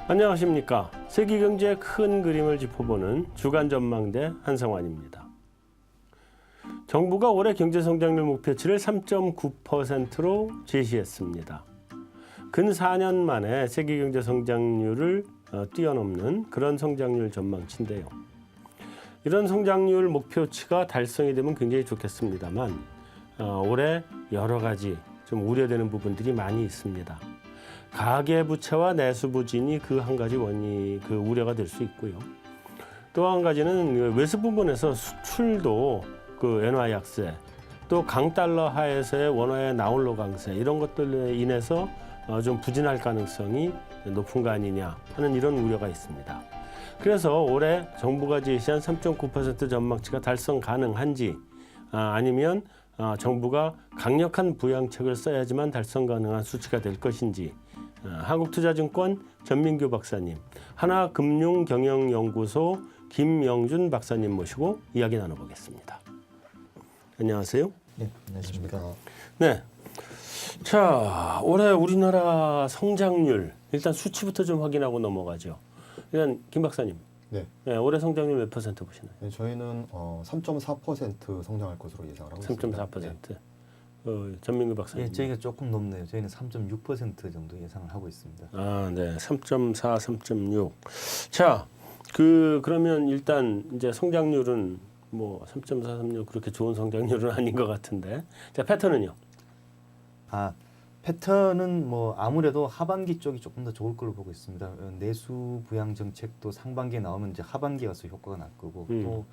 안녕하십니까. 세계경제의 큰 그림을 짚어보는 주간전망대 한성환입니다. 정부가 올해 경제성장률 목표치를 3.9%로 제시했습니다. 근 4년 만에 세계경제 성장률을 뛰어넘는 그런 성장률 전망치인데요. 이런 성장률 목표치가 달성이 되면 굉장히 좋겠습니다만 올해 여러 가지 좀 우려되는 부분들이 많이 있습니다. 가계부채와 내수부진이 그 한 가지 그 우려가 될 수 있고요. 또 한 가지는 외수 부분에서 수출도 그 엔화 약세, 또 강달러 하에서의 원화의 나홀로 강세 이런 것들로 인해서 좀 부진할 가능성이 높은 거 아니냐 하는 이런 우려가 있습니다. 그래서 올해 정부가 제시한 3.9% 전망치가 달성 가능한지 아니면 정부가 강력한 부양책을 써야지만 달성 가능한 수치가 될 것인지 한국투자증권 전민규 박사님, 하나금융경영연구소 김영준 박사님 모시고 이야기 나눠보겠습니다. 안녕하세요. 네, 안녕하십니까. 네. 자, 올해 우리나라 성장률 일단 수치부터 좀 확인하고 넘어가죠. 일단 김 박사님. 네. 네, 올해 성장률 몇 퍼센트 보시나요? 네, 저희는 3.4% 성장할 것으로 예상을 하고 있습니다. 3.4%. 네. 전민규 박사님. 예, 저희가 조금 높네요. 저희는 3.6% 정도 예상을 하고 있습니다. 아, 네. 3.4, 3.6. 자, 그러면 일단 이제 성장률은 뭐 3.4, 3.6 그렇게 좋은 성장률은 아닌 것 같은데. 자, 패턴은요? 패턴은 뭐 아무래도 하반기 쪽이 조금 더 좋을 걸로 보고 있습니다. 내수 부양 정책도 상반기에 나오면 이제 하반기에 가서 효과가 날 거고 또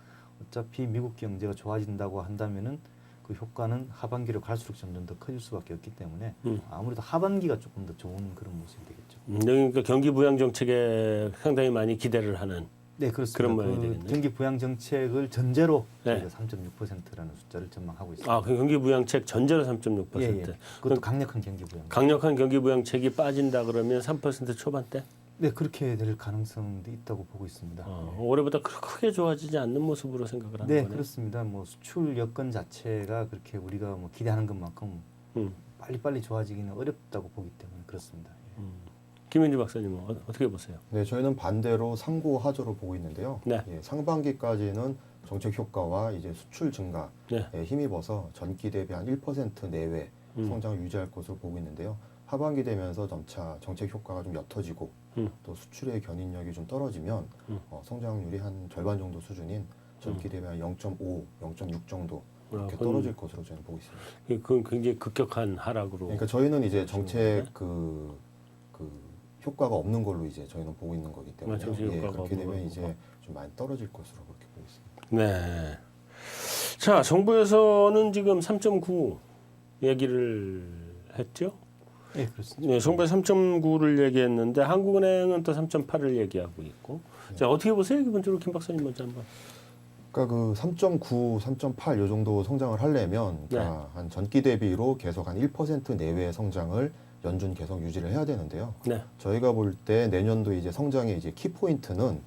어차피 미국 경제가 좋아진다고 한다면은 그 효과는 하반기로 갈수록 점점 더 커질 수밖에 없기 때문에 아무래도 하반기가 조금 더 좋은 그런 모습이 되겠죠. 그러니까 경기 부양 정책에 상당히 많이 기대를 하는 네, 그렇습니다. 그런 모양이 되겠네요. 경기 부양 정책을 전제로 네. 저희가 3.6%라는 숫자를 전망하고 있습니다. 아, 그 경기 부양책 전제로 3.6%. 예. 그것도 강력한 경기 부양. 강력한 경기 부양책이 빠진다 그러면 3% 초반대? 네, 그렇게 될 가능성도 있다고 보고 있습니다. 올해보다 크게 좋아지지 않는 모습으로 생각을 하는 네, 거네요. 그렇습니다. 뭐 수출 여건 자체가 그렇게 우리가 뭐 기대하는 것만큼 빨리빨리 좋아지기는 어렵다고 보기 때문에 그렇습니다. 예. 김현주 박사님은 어떻게 보세요? 네, 저희는 반대로 상고하저로 보고 있는데요. 네. 예, 상반기까지는 정책 효과와 이제 수출 증가에 네. 힘입어서 전기 대비 한 1% 내외 성장을 유지할 것으로 보고 있는데요. 하반기 되면서 점차 정책 효과가 좀 옅어지고 또 수출의 견인력이 좀 떨어지면 성장률이 한 절반 정도 수준인 전기 대비 한 0.5, 0.6 정도 이렇게 떨어질 것으로 저는 보고 있습니다. 그건 굉장히 급격한 하락으로. 그러니까 저희는 이제 정책 그 효과가 없는 걸로 이제 저희는 보고 있는 거기 때문에 정책 효과가 그렇게 없는 되면 거고. 이제 좀 많이 떨어질 것으로 그렇게 보고 있습니다. 네. 자, 정부에서는 지금 3.9 얘기를 했죠? 네, 그렇습니다. 네, 정부에서 3.9를 얘기했는데 한국은행은 또 3.8을 얘기하고 있고. 자, 어떻게 보세요? 기본적으로 김 박사님 먼저 한번. 그러니까 그 3.9, 3.8 요 정도 성장을 하려면 그러니까 한 전기 대비로 계속 한 1% 내외의 성장을 연준 계속 유지를 해야 되는데요. 네. 저희가 볼 때 내년도 이제 성장의 이제 키 포인트는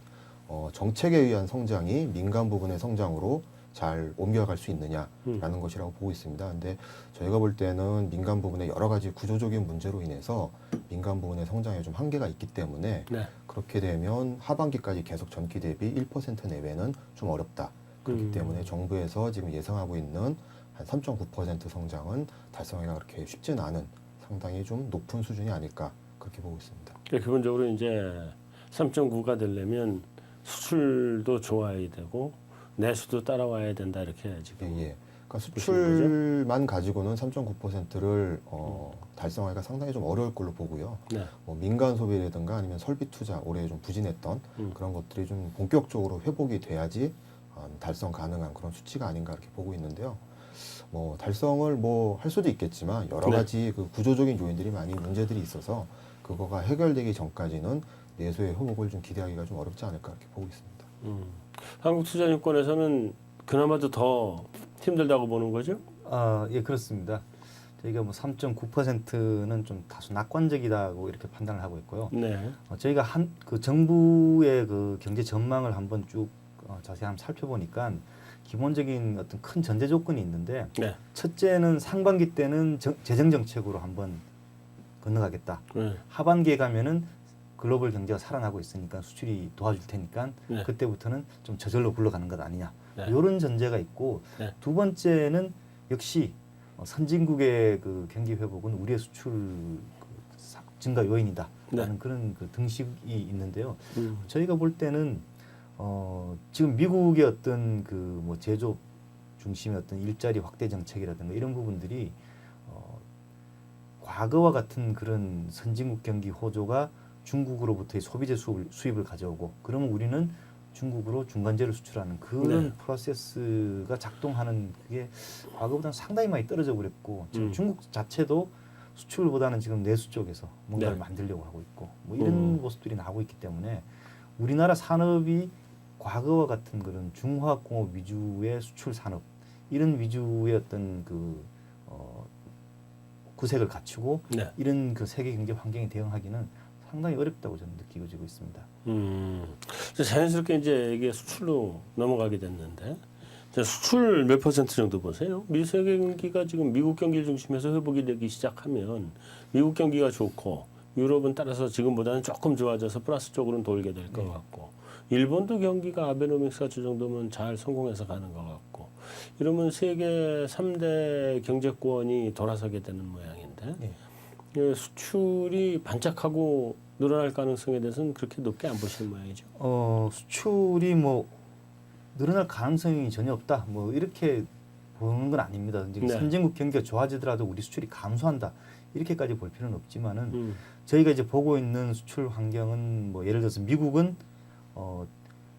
정책에 의한 성장이 민간 부분의 성장으로 잘 옮겨갈 수 있느냐라는 것이라고 보고 있습니다. 근데 저희가 볼 때는 민간 부분의 여러 가지 구조적인 문제로 인해서 민간 부분의 성장에 좀 한계가 있기 때문에 네. 그렇게 되면 하반기까지 계속 전기 대비 1% 내외는 좀 어렵다. 그렇기 때문에 정부에서 지금 예상하고 있는 한 3.9% 성장은 달성하기가 그렇게 쉽지는 않은 상당히 좀 높은 수준이 아닐까 그렇게 보고 있습니다. 그러니까 기본적으로 이제 3.9가 되려면 수출도 좋아야 되고 내수도 따라와야 된다 이렇게 해야지. 예. 그러니까 수출만 가지고는 3.9%를 달성하기가 상당히 좀 어려울 걸로 보고요. 네. 뭐 민간 소비라든가 아니면 설비 투자 올해 좀 부진했던 그런 것들이 좀 본격적으로 회복이 돼야지 달성 가능한 그런 수치가 아닌가 이렇게 보고 있는데요. 뭐 달성을 뭐 할 수도 있겠지만 여러 가지 그 구조적인 요인들이 많이 문제들이 있어서 그거가 해결되기 전까지는 내수의 회복을 좀 기대하기가 좀 어렵지 않을까 이렇게 보고 있습니다. 한국투자증권에서는 그나마도 더 힘들다고 보는 거죠? 예, 그렇습니다. 저희가 뭐 3.9%는 좀 다소 낙관적이다고 이렇게 판단을 하고 있고요. 네. 저희가 그 정부의 그 경제 전망을 한번 쭉 자세히 한번 살펴보니까 기본적인 어떤 큰 전제 조건이 있는데 네. 첫째는 상반기 때는 재정 정책으로 한번 건너가겠다. 네. 하반기에 가면은 글로벌 경제가 살아나고 있으니까 수출이 도와줄 테니까 네. 그때부터는 좀 저절로 굴러가는 것 아니냐. 네. 이런 전제가 있고 네. 두 번째는 역시 선진국의 그 경기 회복은 우리의 수출 증가 요인이다라는 네. 그런 그 등식이 있는데요. 저희가 볼 때는 지금 미국의 어떤 그 뭐 제조업 중심의 어떤 일자리 확대 정책이라든가 이런 부분들이 과거와 같은 그런 선진국 경기 호조가 중국으로부터의 소비재 수입을 가져오고 그러면 우리는 중국으로 중간재를 수출하는 그런 네. 프로세스가 작동하는 그게 과거보다는 상당히 많이 떨어져 버렸고 지금 중국 자체도 수출보다는 지금 내수 쪽에서 뭔가를 네. 만들려고 하고 있고 뭐 이런 모습들이 나오고 있기 때문에 우리나라 산업이 과거와 같은 그런 중화학공업 위주의 수출 산업 이런 위주의 어떤 그 구색을 갖추고 네. 이런 그 세계 경제 환경에 대응하기는 상당히 어렵다고 저는 느끼고 있습니다. 자연스럽게 이제 이게 수출로 넘어가게 됐는데 자, 수출 몇 퍼센트 정도 보세요? 세계 경기가 지금 미국 경기를 중심해서 회복이 되기 시작하면 미국 경기가 좋고 유럽은 따라서 지금보다는 조금 좋아져서 플러스 쪽으로는 돌게 될 것 같고 일본도 경기가 아베노믹스가 저 정도면 잘 성공해서 가는 것 같고 이러면 세계 3대 경제권이 돌아서게 되는 모양인데 수출이 반짝하고 늘어날 가능성에 대해서는 그렇게 높게 안 보시는 모양이죠. 수출이 뭐 늘어날 가능성이 전혀 없다. 뭐 이렇게 보는 건 아닙니다. 네. 선진국 경기가 좋아지더라도 우리 수출이 감소한다. 이렇게까지 볼 필요는 없지만은 저희가 이제 보고 있는 수출 환경은 뭐 예를 들어서 미국은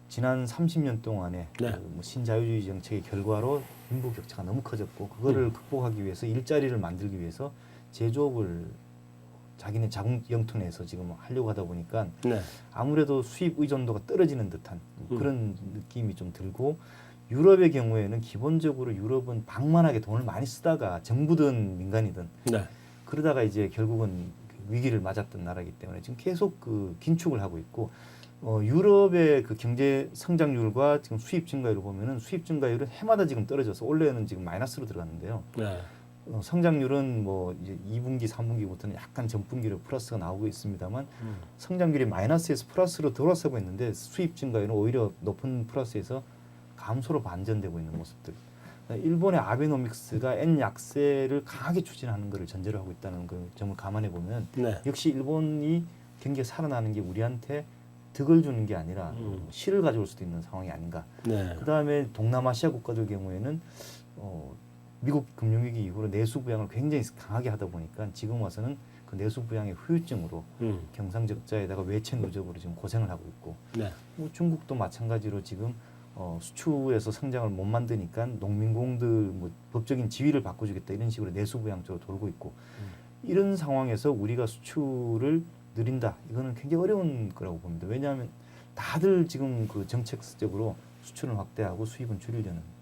지난 30년 동안에 네. 뭐 신자유주의 정책의 결과로 빈부 격차가 너무 커졌고 그거를 극복하기 위해서 일자리를 만들기 위해서 제조업을 자기네 자국 영토 내에서 지금 하려고 하다 보니까 네. 아무래도 수입 의존도가 떨어지는 듯한 그런 느낌이 좀 들고 유럽의 경우에는 기본적으로 유럽은 방만하게 돈을 많이 쓰다가 정부든 민간이든 네. 그러다가 이제 결국은 위기를 맞았던 나라이기 때문에 지금 계속 그 긴축을 하고 있고 유럽의 그 경제 성장률과 지금 수입 증가율을 보면은 수입 증가율은 해마다 지금 떨어져서 올해는 지금 마이너스로 들어갔는데요. 네. 성장률은 뭐 이제 2분기, 3분기부터는 약간 전분기로 플러스가 나오고 있습니다만 성장률이 마이너스에서 플러스로 돌아서고 있는데 수입 증가율은 오히려 높은 플러스에서 감소로 반전되고 있는 모습들. 일본의 아베노믹스가 N 약세를 강하게 추진하는 것을 전제로 하고 있다는 그 점을 감안해 보면 네. 역시 일본이 경기가 살아나는 게 우리한테 득을 주는 게 아니라 실을 가져올 수도 있는 상황이 아닌가. 네. 그다음에 동남아시아 국가들 경우에는 미국 금융위기 이후로 내수 부양을 굉장히 강하게 하다 보니까 지금 와서는 그 내수 부양의 후유증으로 경상적자에다가 외채 누적으로 지금 고생을 하고 있고 네. 뭐 중국도 마찬가지로 지금 수출에서 성장을 못 만드니까 농민공들 뭐 법적인 지위를 바꿔주겠다 이런 식으로 내수 부양 쪽으로 돌고 있고 이런 상황에서 우리가 수출을 늘린다 이거는 굉장히 어려운 거라고 봅니다. 왜냐하면 다들 지금 그 정책적으로 수출을 확대하고 수입은 줄이려는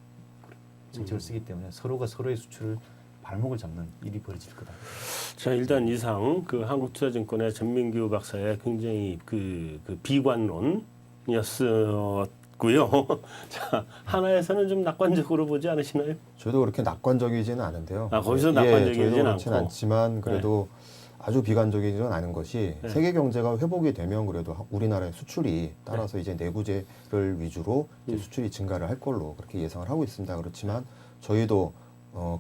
정책을 쓰기 때문에 서로가 서로의 수출을 발목을 잡는 일이 벌어질 거다. 자, 일단 이상 그 한국투자증권의 전민규 박사의 굉장히 그 비관론이었고요. 자, 하나에서는 좀 낙관적으로 보지 않으시나요? 저도 그렇게 낙관적이지는 않은데요. 거기서 낙관적이지는 저희도 그렇지는 않고. 않지만 그래도 아주 비관적이지는 않은 것이 네. 세계 경제가 회복이 되면 그래도 우리나라의 수출이 따라서 이제 내구재를 위주로 이제 수출이 증가를 할 걸로 그렇게 예상을 하고 있습니다. 그렇지만 저희도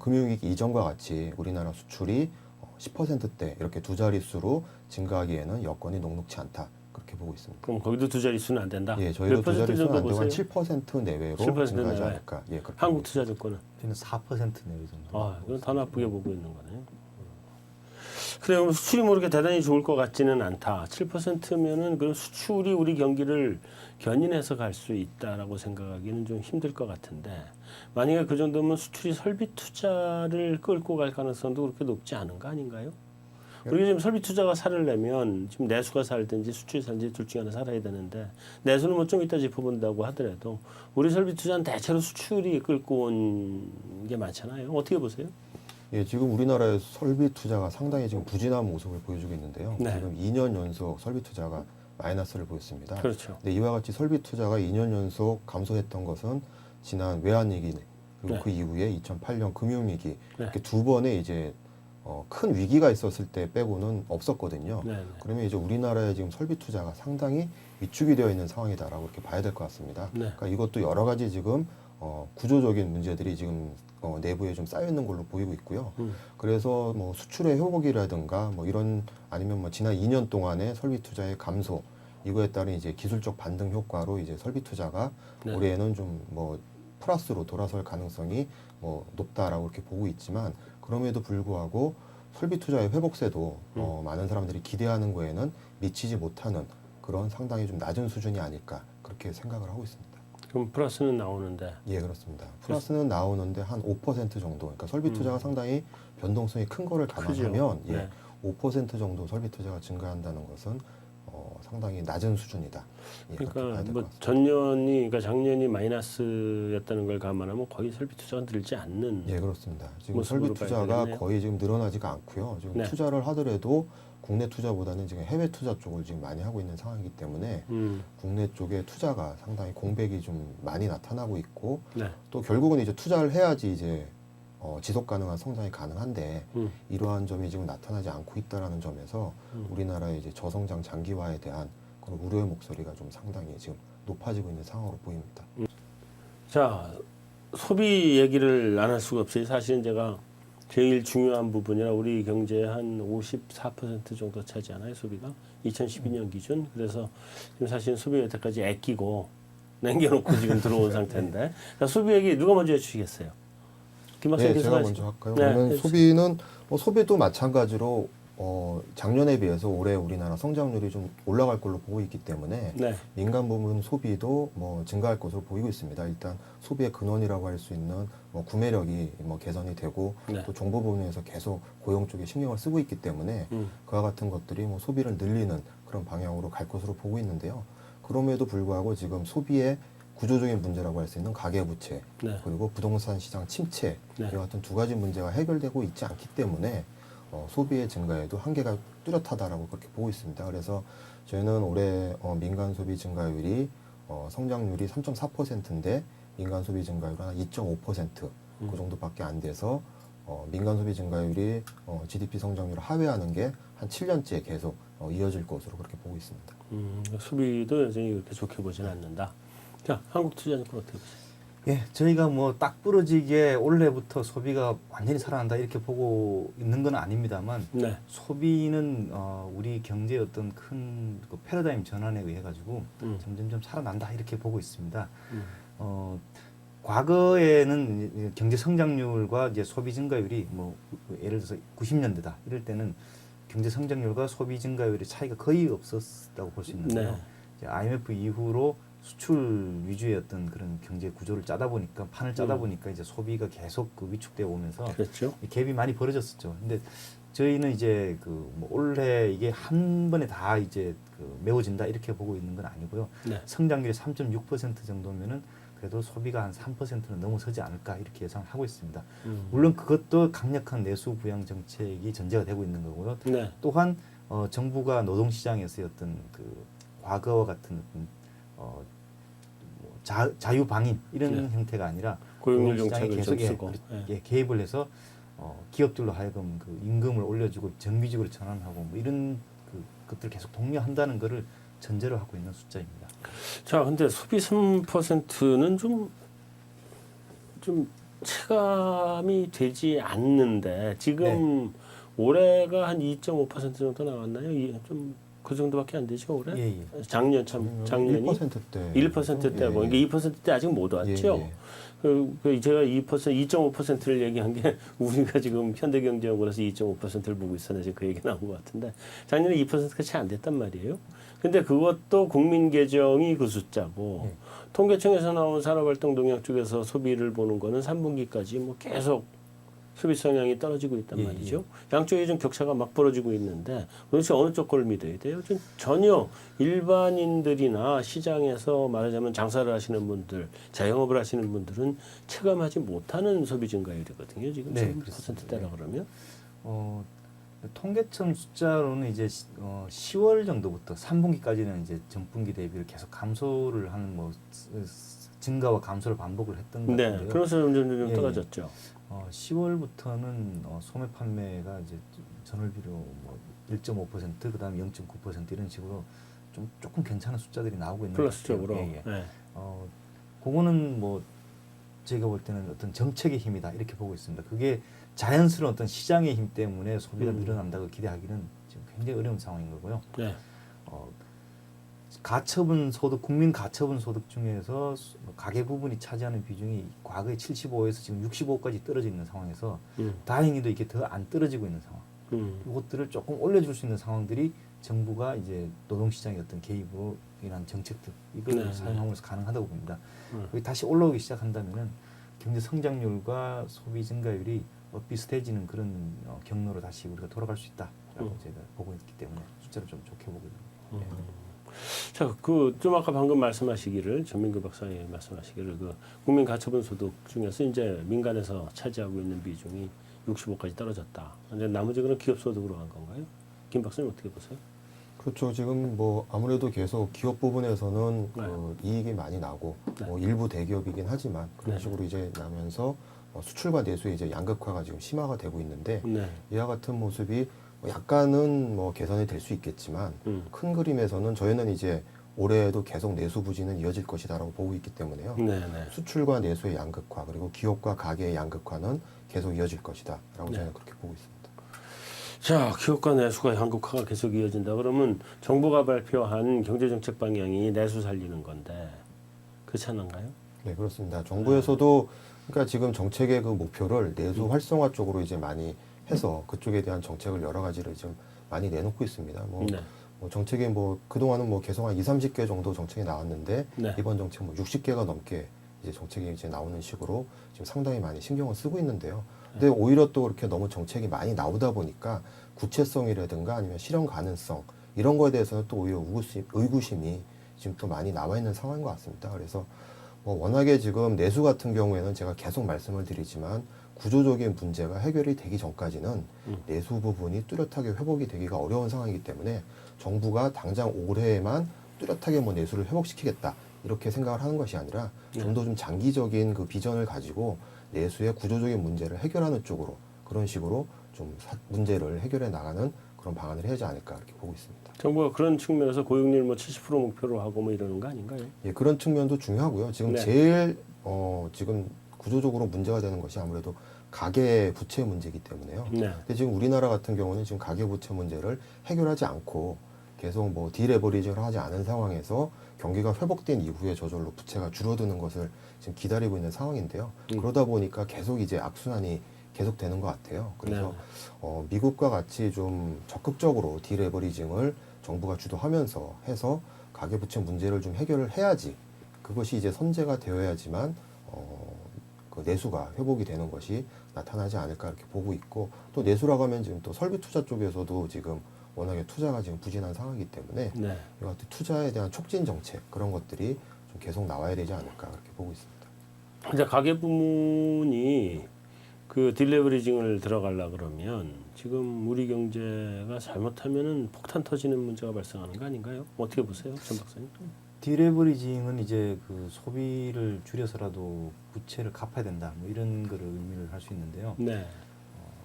금융위기 이전과 같이 우리나라 수출이 10%대 이렇게 두 자릿수로 증가하기에는 여건이 녹록치 않다. 그렇게 보고 있습니다. 그럼 거기도 두 자릿수는 안 된다? 예, 저희도 몇 두 퍼센트 자릿수는 정도 안 되고 한 보세요? 7% 내외로 7% 증가하지 내외. 않을까. 예, 그렇게 한국투자증권은? 저는 4% 내외 정도. 이건 더 나쁘게 보고 있는 거네요. 그래요. 수출이 뭐 이렇게 대단히 좋을 것 같지는 않다. 7%면은 그럼 수출이 우리 경기를 견인해서 갈 수 있다라고 생각하기는 좀 힘들 것 같은데 만약에 그 정도면 수출이 설비 투자를 끌고 갈 가능성도 그렇게 높지 않은 거 아닌가요? 우리가 지금 설비 투자가 살려면 지금 내수가 살든지 수출이 살든지 둘 중에 하나 살아야 되는데 내수는 뭐 좀 이따 짚어본다고 하더라도 우리 설비 투자는 대체로 수출이 끌고 온 게 많잖아요. 어떻게 보세요? 예, 지금 우리나라의 설비 투자가 상당히 지금 부진한 모습을 보여주고 있는데요. 네. 지금 2년 연속 설비 투자가 마이너스를 보였습니다. 그렇죠. 근데 이와 같이 설비 투자가 2년 연속 감소했던 것은 지난 외환위기 그리고 네. 그 이후에 2008년 금융위기 네. 이렇게 두 번의 이제 큰 위기가 있었을 때 빼고는 없었거든요. 네, 네. 그러면 이제 우리나라의 지금 설비 투자가 상당히 위축이 되어 있는 상황이다라고 이렇게 봐야 될 것 같습니다. 네. 그러니까 이것도 여러 가지 지금 구조적인 문제들이 지금 내부에 좀 쌓여 있는 걸로 보이고 있고요. 그래서 뭐 수출의 회복이라든가 뭐 이런 아니면 뭐 지난 2년 동안의 설비 투자의 감소 이거에 따른 이제 기술적 반등 효과로 이제 설비 투자가 네. 올해는 좀 뭐 플러스로 돌아설 가능성이 뭐 높다라고 이렇게 보고 있지만 그럼에도 불구하고 설비 투자의 회복세도 많은 사람들이 기대하는 거에는 미치지 못하는 그런 상당히 좀 낮은 수준이 아닐까 그렇게 생각을 하고 있습니다. 그럼 플러스는 나오는데. 예, 그렇습니다. 플러스는 나오는데 한 5% 정도. 그러니까 설비 투자가 상당히 변동성이 큰 거를 감안하면 크죠. 예, 네. 5% 정도 설비 투자가 증가한다는 것은 상당히 낮은 수준이다. 예, 그렇게 봐야 그러니까 될 뭐 것 같습니다. 전년이 그러니까 작년이 마이너스였다는 걸 감안하면 거의 설비 투자가 늘지 않는. 예, 그렇습니다. 지금 모습으로 설비 봐야 투자가 되겠네요. 거의 지금 늘어나지가 않고요. 지금 네. 투자를 하더라도 국내 투자보다는 지금 해외 투자 쪽을 지금 많이 하고 있는 상황이기 때문에 국내 쪽에 투자가 상당히 공백이 좀 많이 나타나고 있고 네. 또 결국은 이제 투자를 해야지 이제 지속 가능한 성장이 가능한데 이러한 점이 지금 나타나지 않고 있다라는 점에서 우리나라의 이제 저성장 장기화에 대한 그런 우려의 목소리가 좀 상당히 지금 높아지고 있는 상황으로 보입니다. 자, 소비 얘기를 안 할 수가 없어요. 사실은 제가 제일 중요한 부분이라 우리 경제의 한 54% 정도 차지하나요, 소비가? 2012년 기준. 그래서 지금 사실 소비 여태까지 아끼고 남겨놓고 지금 들어온 상태인데. 자, 소비 얘기 누가 먼저 해주시겠어요? 김 박사님 네, 제가 하시- 먼저 할까요? 네, 그러면 해주세요. 소비는 소비도 마찬가지로 작년에 비해서 올해 우리나라 성장률이 좀 올라갈 걸로 보고 있기 때문에 네. 민간 부문 소비도 뭐 증가할 것으로 보이고 있습니다. 일단 소비의 근원이라고 할 수 있는 뭐 구매력이 뭐 개선이 되고 네. 또 정보 부문에서 계속 고용 쪽에 신경을 쓰고 있기 때문에 그와 같은 것들이 뭐 소비를 늘리는 그런 방향으로 갈 것으로 보고 있는데요. 그럼에도 불구하고 지금 소비의 구조적인 문제라고 할 수 있는 가계부채 네. 그리고 부동산 시장 침체 네. 이와 같은 두 가지 문제가 해결되고 있지 않기 때문에 소비의 증가에도 한계가 뚜렷하다라고 그렇게 보고 있습니다. 그래서 저희는 올해 민간 소비 증가율이 성장률이 3.4%인데 민간 소비 증가율은 한 2.5% 그 정도밖에 안 돼서 민간 소비 증가율이 GDP 성장률을 하회하는 게 한 7년째 계속 이어질 것으로 그렇게 보고 있습니다. 소비도 여전히 그렇게 좋게 보지는 않는다. 자, 한국투자증권 어떻게 보세요? 예, 저희가 뭐 딱 부러지게 올해부터 소비가 완전히 살아난다 이렇게 보고 있는 건 아닙니다만 네. 소비는 우리 경제의 어떤 큰 그 패러다임 전환에 의해 가지고 점점점 살아난다 이렇게 보고 있습니다. 과거에는 경제 성장률과 이제 소비 증가율이 뭐 예를 들어서 90년대다 이럴 때는 경제 성장률과 소비 증가율의 차이가 거의 없었다고 볼 수 있는데요. 네. 이제 IMF 이후로 수출 위주의 어떤 그런 경제 구조를 짜다 보니까 판을 짜다 보니까 이제 소비가 계속 그 위축되어 오면서 그렇죠. 이 갭이 많이 벌어졌었죠. 근데 저희는 이제 그 뭐 올해 이게 한 번에 다 이제 그 메워진다 이렇게 보고 있는 건 아니고요. 네. 성장률이 3.6% 정도면은 그래도 소비가 한 3%는 넘어서지 않을까 이렇게 예상을 하고 있습니다. 물론 그것도 강력한 내수 부양 정책이 전제가 되고 있는 거고요. 네. 또한 정부가 노동시장에서의 어떤 그 과거와 같은 어떤 뭐 자유 방임 이런 네. 형태가 아니라 고용률 노동시장에 정책을 좀 계속 쓰고. 예. 개입을 해서 기업들로 하여금 그 임금을 올려주고 정규직으로 전환하고 뭐 이런 것들을 계속 독려한다는 것을 전제로 하고 있는 숫자입니다. 자, 근데 소비 3%는 좀 체감이 되지 않는데 지금 올해가 한 2.5% 정도 나왔나요? 좀 그 정도밖에 안 되죠 올해? 예, 예. 작년이 1%대 1%대 뭐 이게 2%대 아직 못 왔죠. 예. 그 제가 2.5%를 얘기한 게 우리가 지금 현대경제연구원에서 2.5%를 보고 있었는데 그 얘기 나온 것 같은데 작년에 2%가 채 안 됐단 말이에요. 근데 그것도 국민계정이 그 숫자고 통계청에서 나온 산업활동 동향 쪽에서 소비를 보는 거는 3분기까지 뭐 계속 소비 성향이 떨어지고 있단 예, 말이죠. 양쪽에 좀 격차가 막 벌어지고 있는데 도대체 어느 쪽 걸 믿어야 돼요? 좀 전혀 일반인들이나 시장에서 말하자면 장사를 하시는 분들, 자영업을 하시는 분들은 체감하지 못하는 소비 증가율이거든요. 지금 네, 3%대라 그러면. 통계청 숫자로는 이제 10월 정도부터 3분기까지는 이제 전분기 대비를 계속 감소를 하는 뭐 증가와 감소를 반복을 했던 것 네, 같은데요. 그래서 점점 예, 떨어졌죠. 10월부터는 소매 판매가 이제 전월비로 뭐 1.5% 그다음에 0.9% 이런 식으로 좀 조금 괜찮은 숫자들이 나오고 있는 플러스적으로. 것 같아요. 예, 예. 네. 그거는 뭐 제가 볼 때는 어떤 정책의 힘이다 이렇게 보고 있습니다. 그게 자연스러운 어떤 시장의 힘 때문에 소비가 늘어난다고 기대하기는 지금 굉장히 어려운 상황인 거고요. 네. 가처분 소득, 국민 가처분 소득 중에서 가계 부분이 차지하는 비중이 과거에 75에서 지금 65까지 떨어져 있는 상황에서 다행히도 이게 더 안 떨어지고 있는 상황. 이것들을 조금 올려줄 수 있는 상황들이 정부가 이제 노동시장의 어떤 개입으로 인한 정책들 이걸 네, 사용하면서 가능하다고 봅니다. 여기 다시 올라오기 시작한다면은 경제 성장률과 소비 증가율이 비슷해지는 그런 경로로 다시 우리가 돌아갈 수 있다라고 제가 보고 있기 때문에 숫자를 좀 좋게 보고 있는 거예요. 자, 그 좀 아까 방금 말씀하시기를 전민규 박사님 말씀하시기를 그 국민 가처분 소득 중에서 이제 민간에서 차지하고 있는 비중이 65까지 떨어졌다. 근데 나머지 그런 기업 소득으로 간 건가요? 김 박사님 어떻게 보세요? 그렇죠. 지금 뭐 아무래도 계속 기업 부분에서는 네. 이익이 많이 나고 네. 뭐 일부 대기업이긴 하지만 그런 네. 식으로 이제 나면서 수출과 내수의 이제 양극화가 지금 심화가 되고 있는데 네. 이와 같은 모습이 약간은 뭐 개선이 될 수 있겠지만 큰 그림에서는 저희는 이제 올해에도 계속 내수 부진은 이어질 것이다라고 보고 있기 때문에요. 네, 네. 수출과 내수의 양극화 그리고 기업과 가계의 양극화는 계속 이어질 것이다라고 네. 저는 그렇게 보고 있습니다. 자, 기업과 내수가 양극화가 계속 이어진다. 그러면 정부가 발표한 경제정책 방향이 내수 살리는 건데 그렇지 않은가요? 네, 그렇습니다. 정부에서도 그러니까 지금 정책의 그 목표를 내수 활성화 쪽으로 이제 많이 해서 그쪽에 대한 정책을 여러 가지를 지금 많이 내놓고 있습니다. 뭐, 네. 뭐 정책이 뭐 그동안은 뭐 계속 한 30개 정도 정책이 나왔는데 네. 이번 정책 뭐 60개가 넘게 이제 정책이 이제 나오는 식으로 지금 상당히 많이 신경을 쓰고 있는데요. 근데 오히려 또 그렇게 너무 정책이 많이 나오다 보니까 구체성이라든가 아니면 실현 가능성 이런 거에 대해서는 또 오히려 의구심이 지금 또 많이 나와 있는 상황인 것 같습니다. 그래서 뭐 워낙에 지금 내수 같은 경우에는 제가 계속 말씀을 드리지만 구조적인 문제가 해결이 되기 전까지는 내수 부분이 뚜렷하게 회복이 되기가 어려운 상황이기 때문에 정부가 당장 올해에만 뚜렷하게 뭐 내수를 회복시키겠다 이렇게 생각을 하는 것이 아니라 좀 더 좀 장기적인 그 비전을 가지고 내수의 구조적인 문제를 해결하는 쪽으로 그런 식으로 좀 문제를 해결해 나가는 그런 방안을 해야지 않을까 이렇게 보고 있습니다. 정부가 그런 측면에서 고용률 뭐 70% 목표로 하고 뭐 이러는 거 아닌가요? 예, 그런 측면도 중요하고요. 지금 네. 제일 지금 구조적으로 문제가 되는 것이 아무래도 가계 부채 문제이기 때문에요. 네. 근데 지금 우리나라 같은 경우는 지금 가계 부채 문제를 해결하지 않고 계속 뭐 디레버리징을 하지 않은 상황에서 경기가 회복된 이후에 저절로 부채가 줄어드는 것을 지금 기다리고 있는 상황인데요. 그러다 보니까 계속 이제 악순환이 계속되는 것 같아요. 그래서 미국과 같이 좀 적극적으로 디레버리징을 정부가 주도하면서 해서 가계부채 문제를 좀 해결을 해야지 그것이 이제 선제가 되어야지만 그 내수가 회복이 되는 것이 나타나지 않을까 이렇게 보고 있고 또 내수라고 하면 지금 또 설비 투자 쪽에서도 지금 워낙에 투자가 지금 부진한 상황이기 때문에 네. 이 같은 투자에 대한 촉진 정책 그런 것들이 좀 계속 나와야 되지 않을까 그렇게 보고 있습니다. 이제 가계 부문이 그 딜레버리징을 들어가려 그러면 지금 우리 경제가 잘못하면은 폭탄 터지는 문제가 발생하는 거 아닌가요? 어떻게 보세요, 전 박사님? 디레버리징은 이제 그 소비를 줄여서라도 부채를 갚아야 된다 뭐 이런 거를 의미를 할 수 있는데요. 네.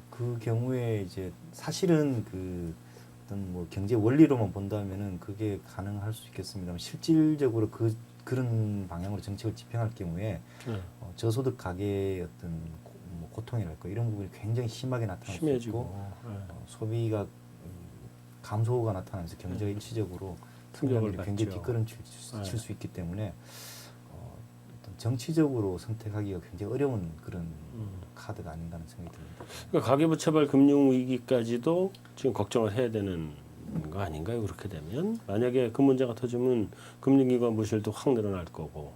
그 경우에 이제 사실은 그 어떤 뭐 경제 원리로만 본다면은 그게 가능할 수 있겠습니다만 실질적으로 그런 방향으로 정책을 집행할 경우에 네. 저소득 가계의 어떤 뭐 고통이랄까 이런 부분이 굉장히 심하게 나타날 수 심해지고. 있고 네. 소비가 감소가 나타나면서 경제가 일시적으로 충격을 성장률이 굉장히 받죠. 뒷걸음칠 수 있기 때문에 어떤 정치적으로 선택하기가 굉장히 어려운 그런 카드가 아닌가 하는 생각이 듭니다. 그러니까 가계부채발 금융 위기까지도 지금 걱정을 해야 되는 거 아닌가요? 그렇게 되면 만약에 그 문제가 터지면 금융기관 부실도 확 늘어날 거고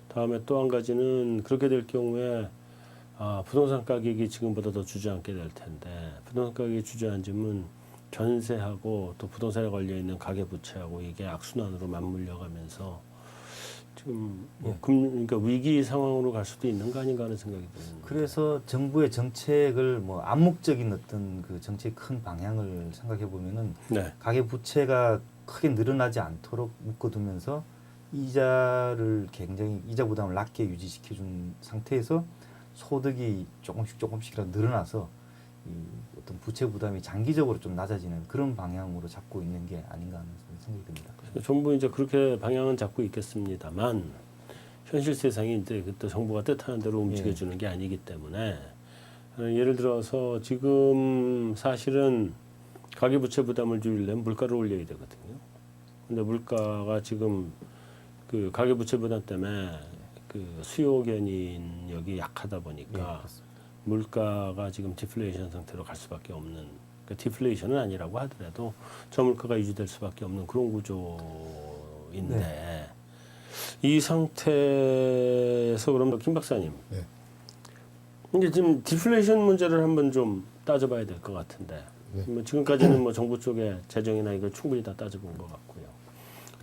다음에 또 한 가지는 그렇게 될 경우에 부동산 가격이 지금보다 더 주저앉게 될 텐데 부동산 가격이 주저앉으면 전세하고 또 부동산에 걸려 있는 가계부채하고 이게 악순환으로 맞물려가면서 지금 뭐 그러니까 위기 상황으로 갈 수도 있는 거 아닌가 하는 생각이 드는 그래서 정부의 정책을 뭐 암묵적인 어떤 그 정책 큰 방향을 생각해 보면은 네. 가계 부채가 크게 늘어나지 않도록 묶어두면서 이자를 굉장히 이자 부담을 낮게 유지시켜 준 상태에서 소득이 조금씩이라도 늘어나서 이 어떤 부채 부담이 장기적으로 좀 낮아지는 그런 방향으로 잡고 있는 게 아닌가 하는 생각이 듭니다. 정부 이제 그렇게 방향은 잡고 있겠습니다만 현실 세상이 이제 또 정부가 뜻하는 대로 움직여주는 게 아니기 때문에 예를 들어서 지금 사실은 가계부채 부담을 줄이려면 물가를 올려야 되거든요. 근데 물가가 지금 그 가계부채 부담 때문에 그 수요 견인력이 약하다 보니까 물가가 지금 디플레이션 상태로 갈 수밖에 없는, 그러니까 디플레이션은 아니라고 하더라도 저물가가 유지될 수밖에 없는 그런 구조인데 이 상태에서 그럼 김 박사님, 네. 이제 지금 디플레이션 문제를 한번 좀 따져봐야 될 것 같은데 네. 뭐 지금까지는 뭐 정부 쪽에 재정이나 이걸 충분히 다 따져본 것 같고요.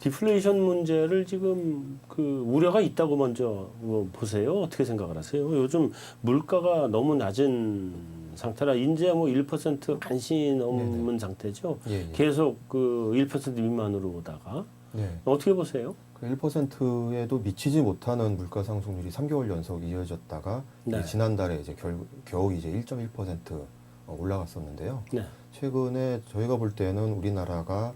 디플레이션 문제를 지금 그 우려가 있다고 먼저 뭐 보세요. 어떻게 생각을 하세요? 요즘 물가가 너무 낮은 상태라 이제 뭐 1% 간신히 넘은 상태죠. 예, 예. 계속 그 1% 미만으로 오다가 네. 어떻게 보세요? 그 1%에도 미치지 못하는 물가 상승률이 3개월 연속 이어졌다가 네. 지난달에 이제 겨우 이제 1.1% 올라갔었는데요. 네. 최근에 저희가 볼 때는 우리나라가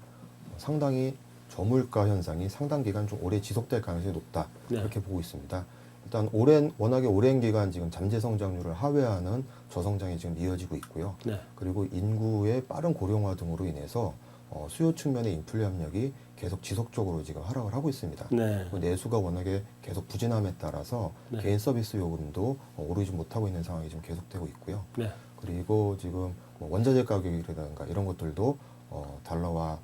상당히 저물가 현상이 상당 기간 좀 오래 지속될 가능성이 높다 네. 이렇게 보고 있습니다. 일단 워낙에 오랜 기간 지금 잠재 성장률을 하회하는 저성장이 지금 이어지고 있고요. 네. 그리고 인구의 빠른 고령화 등으로 인해서 수요 측면의 인플레 압력이 계속 지속적으로 지금 하락을 하고 있습니다. 네. 그리고 내수가 워낙에 계속 부진함에 따라서 네. 개인 서비스 요금도 오르지 못하고 있는 상황이 지금 계속되고 있고요. 네. 그리고 지금 뭐 원자재 가격이라든가 이런 것들도 달러와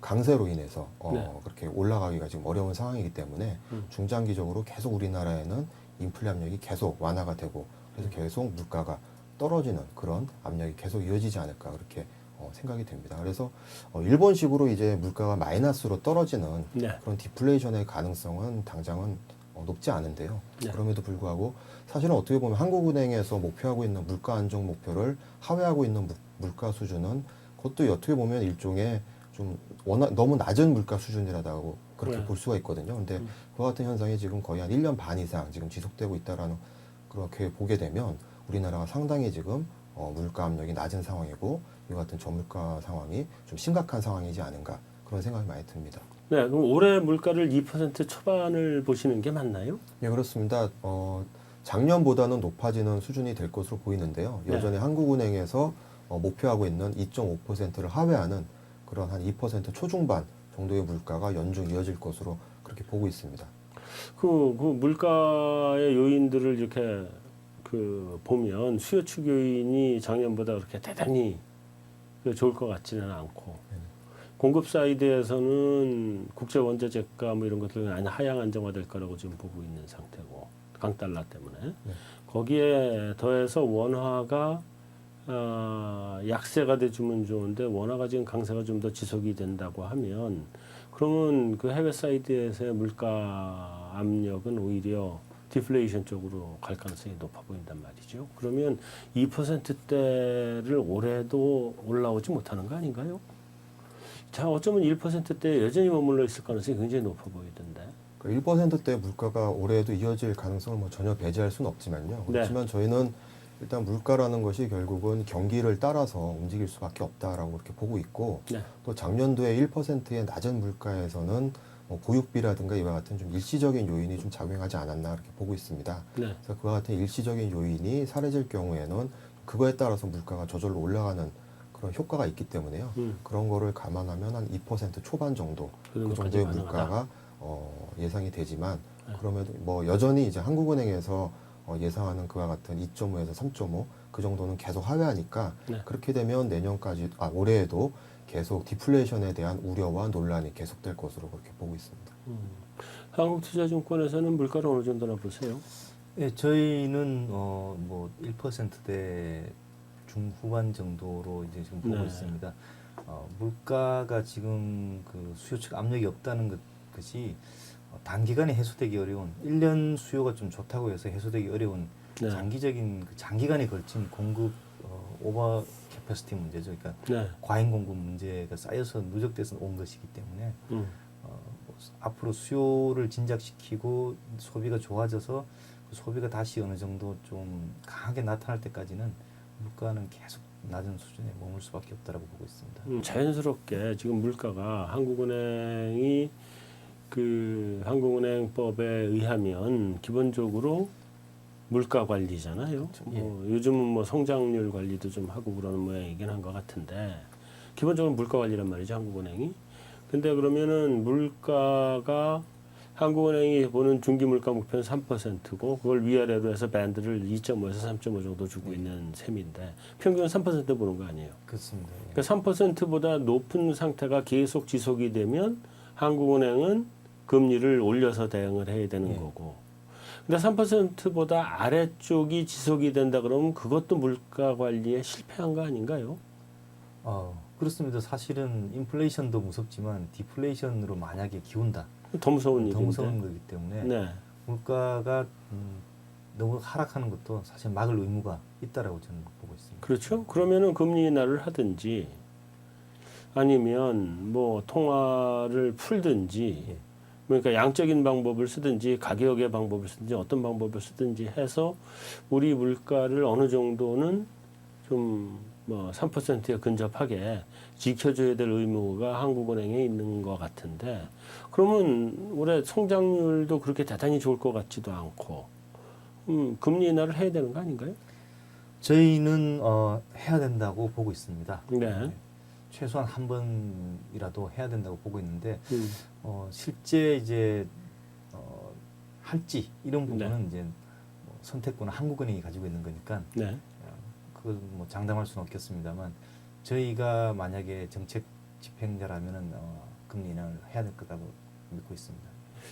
강세로 인해서 네. 그렇게 올라가기가 지금 어려운 상황이기 때문에 중장기적으로 계속 우리나라에는 인플레 압력이 계속 완화가 되고 그래서 계속 물가가 떨어지는 그런 압력이 계속 이어지지 않을까 그렇게 생각이 됩니다. 그래서 일본식으로 이제 물가가 마이너스로 떨어지는 네. 그런 디플레이션의 가능성은 당장은 높지 않은데요. 네. 그럼에도 불구하고 사실은 어떻게 보면 한국은행에서 목표하고 있는 물가 안정 목표를 하회하고 있는 물가 수준은 그것도 어떻게 보면 일종의 좀 워낙 너무 낮은 물가 수준이라고 그렇게 네. 볼 수가 있거든요. 근데 그와 같은 현상이 지금 거의 한 1년 반 이상 지금 지속되고 있다라는 그렇게 보게 되면 우리나라가 상당히 지금 물가 압력이 낮은 상황이고 이와 같은 저물가 상황이 좀 심각한 상황이지 않은가 그런 생각이 많이 듭니다. 네. 그럼 올해 물가를 2% 초반을 보시는 게 맞나요? 예, 그렇습니다. 작년보다는 높아지는 수준이 될 것으로 보이는데요. 여전히 한국은행에서 목표하고 있는 2.5%를 하회하는 그런 한 2% 초중반 정도의 물가가 연중 이어질 것으로 그렇게 보고 있습니다. 그 물가의 요인들을 이렇게 보면 수요 측 요인이 작년보다 그렇게 대단히 좋을 것 같지는 않고 공급 사이드에서는 국제 원자재가 뭐 이런 것들은 하향 안정화될 거라고 지금 보고 있는 상태고 강달러 때문에 거기에 더해서 원화가 약세가 돼주면 좋은데 원화가 지금 강세가 좀 더 지속이 된다고 하면 그러면 그 해외 사이드에서의 물가 압력은 오히려 디플레이션 쪽으로 갈 가능성이 높아 보인단 말이죠. 그러면 2%대를 올해도 올라오지 못하는 거 아닌가요? 자, 어쩌면 1%대 여전히 머물러 있을 가능성이 굉장히 높아 보이던데. 1%대 물가가 올해도 이어질 가능성을 뭐 전혀 배제할 수는 없지만요. 그렇지만 저희는 일단 물가라는 것이 결국은 경기를 따라서 움직일 수밖에 없다라고 그렇게 보고 있고 또 작년도에 1%의 낮은 물가에서는 뭐 보육비라든가 이와 같은 좀 일시적인 요인이 좀 작용하지 않았나 그렇게 보고 있습니다. 그래서 그와 같은 일시적인 요인이 사라질 경우에는 그거에 따라서 물가가 저절로 올라가는 그런 효과가 있기 때문에요. 그런 거를 감안하면 한 2% 초반 정도 그 정도의 물가가 예상이 되지만 그럼에도 뭐 여전히 이제 한국은행에서 예상하는 그와 같은 2.5에서 3.5 그 정도는 계속 하회하니까 그렇게 되면 올해에도 계속 디플레이션에 대한 우려와 논란이 계속될 것으로 그렇게 보고 있습니다. 한국투자증권에서는 물가를 어느 정도나 보세요? 네, 저희는 뭐 1%대 중후반 정도로 이제 지금 보고 있습니다. 물가가 지금 그 수요 측 압력이 없다는 것이 단기간에 해소되기 어려운 1년 수요가 좀 좋다고 해서 해소되기 어려운 장기적인 장기간에 걸친 공급 오버 캐퍼시티 문제죠. 그러니까 과잉 공급 문제가 쌓여서 누적돼서 온 것이기 때문에 앞으로 수요를 진작시키고 소비가 좋아져서 소비가 다시 어느 정도 좀 강하게 나타날 때까지는 물가는 계속 낮은 수준에 머물 수밖에 없다라고 보고 있습니다. 자연스럽게 지금 물가가 한국은행이 그 한국은행법에 의하면 기본적으로 물가 관리잖아요. 뭐 요즘은 뭐 성장률 관리도 좀 하고 그러는 모양이긴 한 것 같은데 기본적으로 물가 관리란 말이죠, 한국은행이. 근데 그러면은 물가가 한국은행이 보는 중기 물가 목표는 3%고 그걸 위아래로 해서 밴드를 2.5에서 3.5 정도 주고 있는 셈인데 평균은 3% 보는 거 아니에요. 그렇습니다. 그러니까 3%보다 높은 상태가 계속 지속이 되면 한국은행은 금리를 올려서 대응을 해야 되는 거고. 근데 3%보다 아래쪽이 지속이 된다 그러면 그것도 물가 관리에 실패한 거 아닌가요? 그렇습니다. 사실은 인플레이션도 무섭지만 디플레이션으로 만약에 기운다. 더 무서운 더 일인데. 무서운 거기 때문에 네. 물가가 너무 하락하는 것도 사실 막을 의무가 있다라고 저는 보고 있습니다. 그렇죠. 그러면은 금리 인하를 하든지 아니면 뭐 통화를 풀든지 그러니까 양적인 방법을 쓰든지 가격의 방법을 쓰든지 어떤 방법을 쓰든지 해서 우리 물가를 어느 정도는 좀 뭐 3%에 근접하게 지켜줘야 될 의무가 한국은행에 있는 것 같은데 그러면 올해 성장률도 그렇게 대단히 좋을 것 같지도 않고 금리 인하를 해야 되는 거 아닌가요? 저희는 해야 된다고 보고 있습니다. 네. 최소한 한 번이라도 해야 된다고 보고 있는데 실제 이제 할지 이런 부분은 이제 선택권은 한국은행이 가지고 있는 거니까 네. 그 뭐 장담할 수는 없겠습니다만 저희가 만약에 정책 집행자라면은 금리 인하를 해야 될 거라고 믿고 있습니다.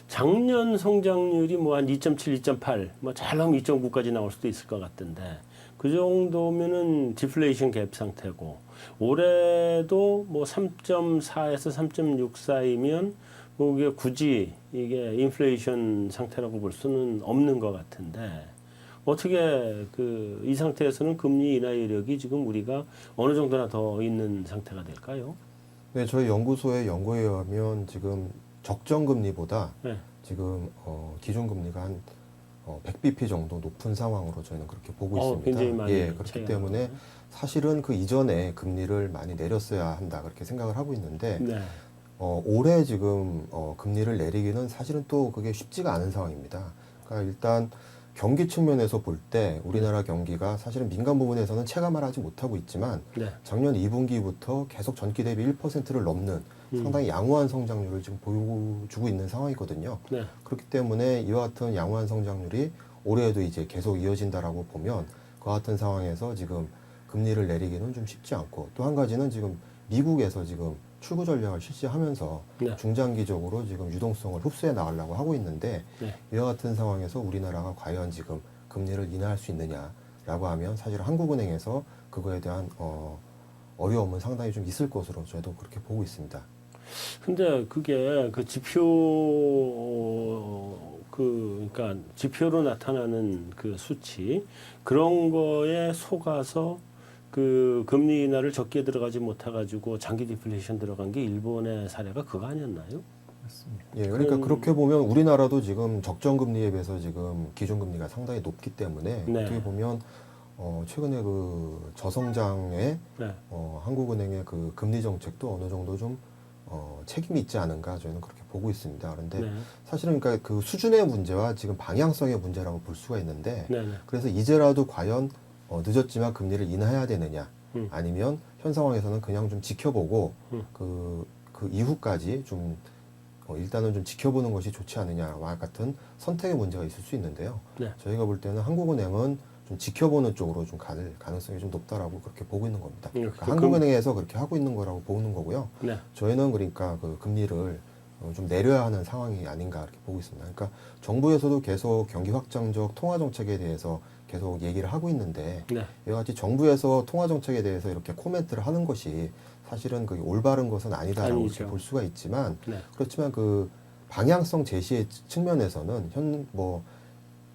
작년 성장률이 뭐 한 2.7, 2.8, 뭐 잘하면 2.9까지 나올 수도 있을 것 같던데 그 정도면은 디플레이션 갭 상태고 올해도 뭐 3.4에서 3.6 사이면 뭐 이게 굳이 이게 인플레이션 상태라고 볼 수는 없는 것 같은데 어떻게 그 이 상태에서는 금리 인하 여력이 지금 우리가 어느 정도나 더 있는 상태가 될까요? 네, 저희 연구소의 연구에 의하면 지금 적정 금리보다 네. 지금 기준 금리가 한 100bp 정도 높은 상황으로 저희는 그렇게 보고 있습니다. 굉장히 많이 그렇기 차이가 때문에 나네요. 사실은 그 이전에 금리를 많이 내렸어야 한다 그렇게 생각을 하고 있는데 네. 올해 지금 금리를 내리기는 사실은 또 그게 쉽지가 않은 상황입니다. 그러니까 일단 경기 측면에서 볼 때 우리나라 경기가 사실은 민간 부분에서는 체감을 하지 못하고 있지만 네. 작년 2분기부터 계속 전기 대비 1%를 넘는 상당히 양호한 성장률을 지금 보여주고 있는 상황이거든요. 네. 그렇기 때문에 이와 같은 양호한 성장률이 올해에도 이제 계속 이어진다라고 보면 그와 같은 상황에서 지금 금리를 내리기는 좀 쉽지 않고 또 한 가지는 지금 미국에서 지금 출구 전략을 실시하면서 네. 중장기적으로 지금 유동성을 흡수해 나가려고 하고 있는데 네. 이와 같은 상황에서 우리나라가 과연 지금 금리를 인하할 수 있느냐라고 하면 사실 한국은행에서 그거에 대한 어려움은 상당히 좀 있을 것으로 저희도 그렇게 보고 있습니다. 근데 그게 그 지표 그러니까 지표로 나타나는 그 수치 그런 거에 속아서 그 금리 인하를 적게 들어가지 못해가지고 장기 디플레이션 들어간 게 일본의 사례가 그거 아니었나요? 맞습니다. 예, 그러니까 그렇게 보면 우리나라도 지금 적정 금리에 비해서 지금 기준 금리가 상당히 높기 때문에 네. 어떻게 보면 최근에 그 저성장에 네. 한국은행의 그 금리 정책도 어느 정도 좀 책임이 있지 않은가 저희는 그렇게 보고 있습니다. 그런데 네. 사실은 그러니까 그 수준의 문제와 지금 방향성의 문제라고 볼 수가 있는데 네. 네. 그래서 이제라도 과연 늦었지만 금리를 인하해야 되느냐 아니면 현 상황에서는 그냥 좀 지켜보고 그 이후까지 좀 일단은 좀 지켜보는 것이 좋지 않느냐와 같은 선택의 문제가 있을 수 있는데요. 네. 저희가 볼 때는 한국은행은 좀 지켜보는 쪽으로 좀 갈 가능성이 좀 높다라고 그렇게 보고 있는 겁니다. 그러니까 한국은행에서 그렇게 하고 있는 거라고 보는 거고요. 네. 저희는 그러니까 그 금리를 좀 내려야 하는 상황이 아닌가 이렇게 보고 있습니다. 그러니까 정부에서도 계속 경기 확장적 통화 정책에 대해서 계속 얘기를 하고 있는데 네. 이와 같이 정부에서 통화 정책에 대해서 이렇게 코멘트를 하는 것이 사실은 그게 올바른 것은 아니다라고 아니죠. 이렇게 볼 수가 있지만 네. 그렇지만 그 방향성 제시의 측면에서는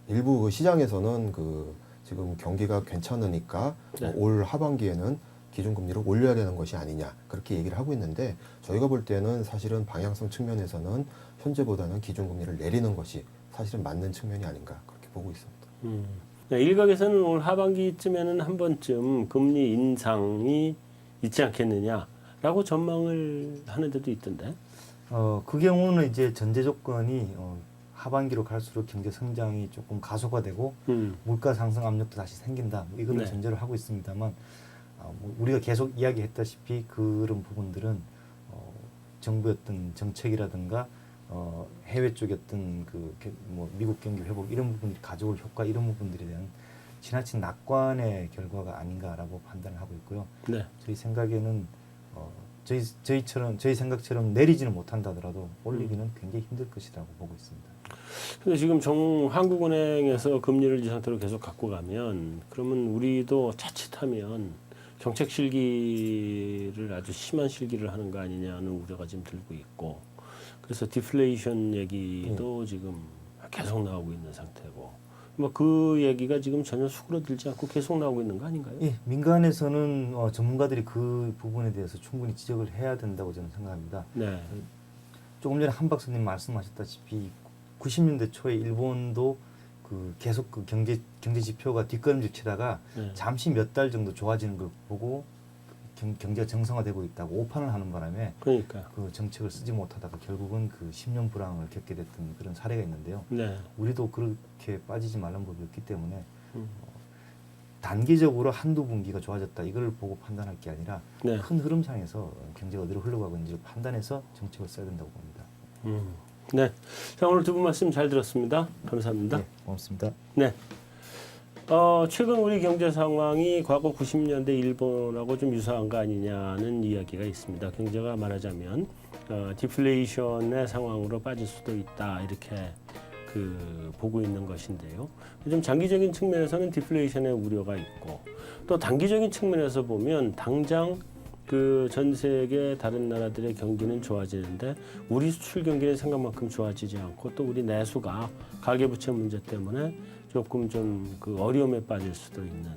일부 그 시장에서는 그 지금 경기가 괜찮으니까 네. 올 하반기에는 기준금리를 올려야 되는 것이 아니냐 그렇게 얘기를 하고 있는데 저희가 볼 때는 사실은 방향성 측면에서는 현재보다는 기준금리를 내리는 것이 사실은 맞는 측면이 아닌가 그렇게 보고 있습니다. 네, 일각에서는 올 하반기쯤에는 한 번쯤 금리 인상이 있지 않겠느냐라고 전망을 하는 데도 있던데. 그 경우는 이제 전제 조건이 하반기로 갈수록 경제 성장이 조금 가속화되고 물가 상승 압력도 다시 생긴다. 이거를 네. 전제로 하고 있습니다만 뭐 우리가 계속 이야기했다시피 그런 부분들은 정부의 어떤 정책이라든가 해외 쪽의 어떤 뭐 미국 경기 회복 이런 부분들이 가져올 효과 이런 부분들에 대한 지나친 낙관의 결과가 아닌가라고 판단을 하고 있고요. 네. 저희 생각에는 저희 생각처럼 내리지는 못한다 하더라도 올리기는 굉장히 힘들 것이라고 보고 있습니다. 근데 지금 한국은행에서 금리를 이 상태로 계속 갖고 가면 그러면 우리도 자칫하면 정책 실기를 아주 심한 실기를 하는 거 아니냐는 우려가 지금 들고 있고 그래서 디플레이션 얘기도 지금 계속 나오고 있는 상태고 뭐 그 얘기가 지금 전혀 수그러들지 않고 계속 나오고 있는 거 아닌가요? 예, 민간에서는 전문가들이 그 부분에 대해서 충분히 지적을 해야 된다고 저는 생각합니다. 네. 조금 전에 한 박사님 말씀하셨다시피 90년대 초에 일본도 계속 경제 지표가 뒷걸음질 치다가 네. 잠시 몇 달 정도 좋아지는 걸 보고 경제가 정상화되고 있다고 오판을 하는 바람에 그러니까. 그 정책을 쓰지 못하다가 결국은 그 10년 불황을 겪게 됐던 그런 사례가 있는데요. 네. 우리도 그렇게 빠지지 말란 법이 없기 때문에 단기적으로 한두 분기가 좋아졌다 이걸 보고 판단할 게 아니라 네. 큰 흐름상에서 경제가 어디로 흘러가고 있는지를 판단해서 정책을 써야 된다고 봅니다. 네. 자, 오늘 두 분 말씀 잘 들었습니다. 감사합니다. 네, 고맙습니다. 네. 최근 우리 경제 상황이 과거 90년대 일본하고 좀 유사한 거 아니냐는 이야기가 있습니다. 경제가 말하자면 디플레이션의 상황으로 빠질 수도 있다 이렇게 보고 있는 것인데요. 좀 장기적인 측면에서는 디플레이션의 우려가 있고 또 단기적인 측면에서 보면 당장 전 세계 다른 나라들의 경기는 좋아지는데 우리 수출 경기는 생각만큼 좋아지지 않고 또 우리 내수가 가계부채 문제 때문에 조금 좀 어려움에 빠질 수도 있는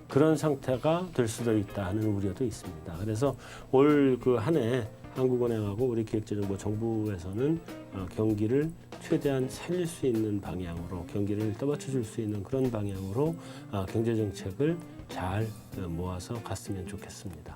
그런 상태가 될 수도 있다 하는 우려도 있습니다. 그래서 올 한 해 한국은행하고 우리 기획재정부 정부에서는 경기를 최대한 살릴 수 있는 방향으로 경기를 떠받쳐 줄 수 있는 그런 방향으로 경제 정책을 잘 모아서 갔으면 좋겠습니다.